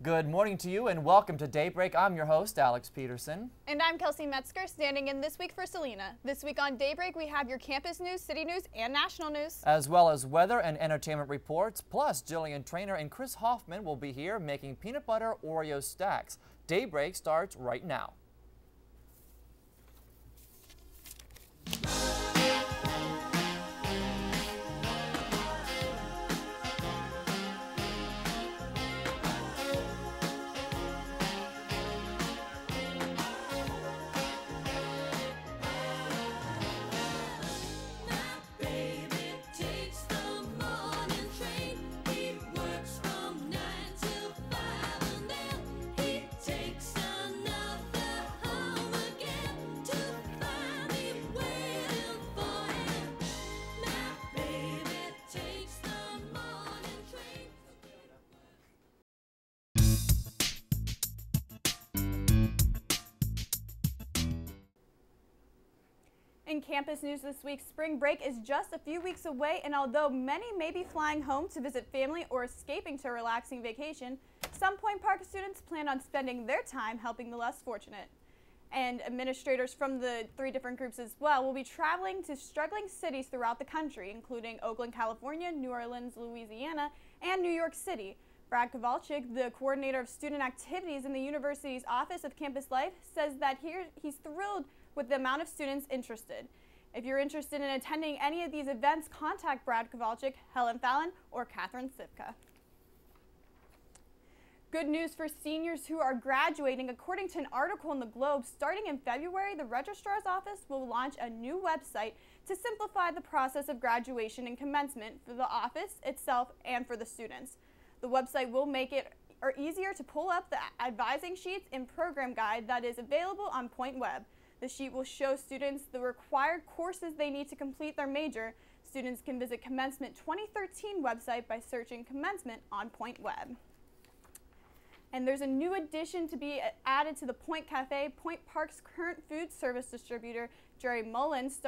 Good morning to you and welcome to Daybreak. I'm your host, Alex Peterson. And I'm Kelsie Metzgar, standing in this week for Celina. This week on Daybreak, we have your campus news, city news, and national news. As well as weather and entertainment reports. Plus, Jillian Trainer and Chris Hoffman will be here making peanut butter Oreo stacks. Daybreak starts right now. In campus news this week, spring break is just a few weeks away, and although many may be flying home to visit family or escaping to a relaxing vacation, some Point Park students plan on spending their time helping the less fortunate. And administrators from the 3 different groups as well will be traveling to struggling cities throughout the country, including Oakland, California, New Orleans, Louisiana, and New York City. Brad Kowalczyk, the coordinator of student activities in the university's Office of Campus Life, says that he's thrilled with the amount of students interested. If you're interested in attending any of these events, contact Brad Kowalczyk, Helen Fallon, or Catherine Sipka. Good news for seniors who are graduating. According to an article in the Globe, starting in February, the Registrar's Office will launch a new website to simplify the process of graduation and commencement for the office itself and for the students. The website will make it easier to pull up the advising sheets and program guide that is available on Point Web. The sheet will show students the required courses they need to complete their major. Students can visit Commencement 2013 website by searching Commencement on Point Web. And there's a new addition to be added to the Point Cafe. Point Park's current food service distributor, Jerry Mullins,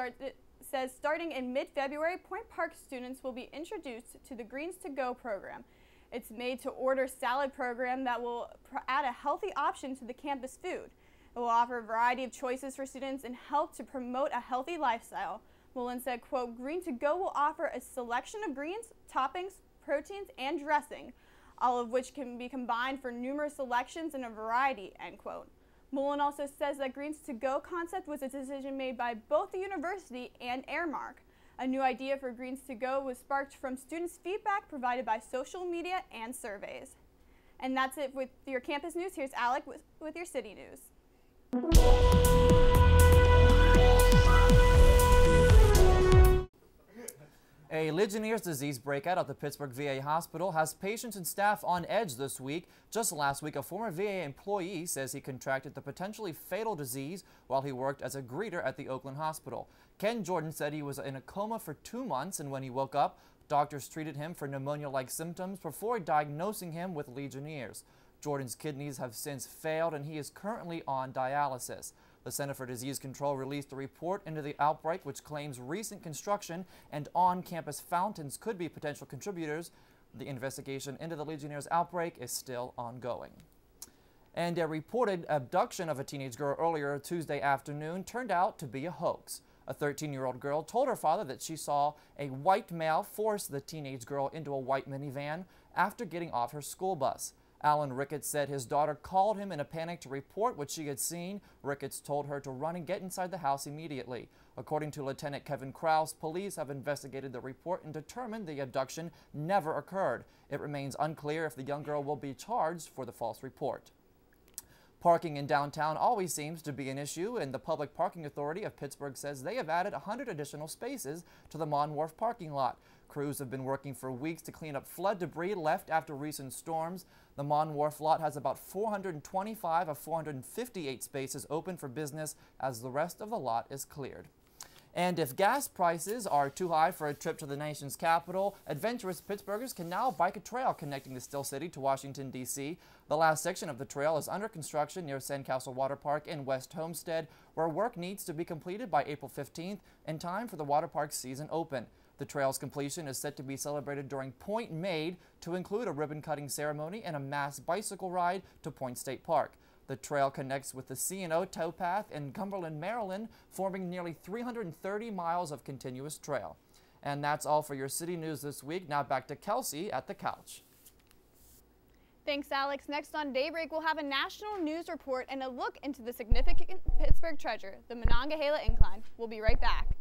says starting in mid-February, Point Park students will be introduced to the Greens to Go program. It's made-to-order salad program that will add a healthy option to the campus food. It will offer a variety of choices for students and help to promote a healthy lifestyle. Mullins said, quote, Green to Go will offer a selection of greens, toppings, proteins, and dressing, all of which can be combined for numerous selections in a variety, end quote. Mullins also says that Greens to Go concept was a decision made by both the university and Airmark. A new idea for Greens to Go was sparked from students' feedback provided by social media and surveys. And that's it with your campus news. Here's Alec with your city news. A Legionnaire's disease breakout at the Pittsburgh VA hospital has patients and staff on edge this week. Just last week, a former VA employee says he contracted the potentially fatal disease while he worked as a greeter at the Oakland hospital. Ken Jordan said he was in a coma for 2 months, and when he woke up, doctors treated him for pneumonia-like symptoms before diagnosing him with Legionnaires. Jordan's kidneys have since failed, and he is currently on dialysis. The Center for Disease Control released a report into the outbreak which claims recent construction and on-campus fountains could be potential contributors. The investigation into the Legionnaire's outbreak is still ongoing. And a reported abduction of a teenage girl earlier Tuesday afternoon turned out to be a hoax. A 13-year-old girl told her father that she saw a white male force the teenage girl into a white minivan after getting off her school bus. Alan Ricketts said his daughter called him in a panic to report what she had seen. Ricketts told her to run and get inside the house immediately. According to Lieutenant Kevin Krause, police have investigated the report and determined the abduction never occurred. It remains unclear if the young girl will be charged for the false report. Parking in downtown always seems to be an issue, and the Public Parking Authority of Pittsburgh says they have added 100 additional spaces to the Mon Wharf parking lot. Crews have been working for weeks to clean up flood debris left after recent storms. The Mon Wharf lot has about 425 of 458 spaces open for business as the rest of the lot is cleared. And if gas prices are too high for a trip to the nation's capital, adventurous Pittsburghers can now bike a trail connecting the Still City to Washington, D.C. The last section of the trail is under construction near Sandcastle Water Park in West Homestead, where work needs to be completed by April 15th in time for the water park season open. The trail's completion is set to be celebrated during Point Made, to include a ribbon-cutting ceremony and a mass bicycle ride to Point State Park. The trail connects with the C&O towpath in Cumberland, Maryland, forming nearly 330 miles of continuous trail. And that's all for your city news this week. Now back to Kelsie at the couch. Thanks, Alex. Next on Daybreak, we'll have a national news report and a look into the significant Pittsburgh treasure, the Monongahela Incline. We'll be right back.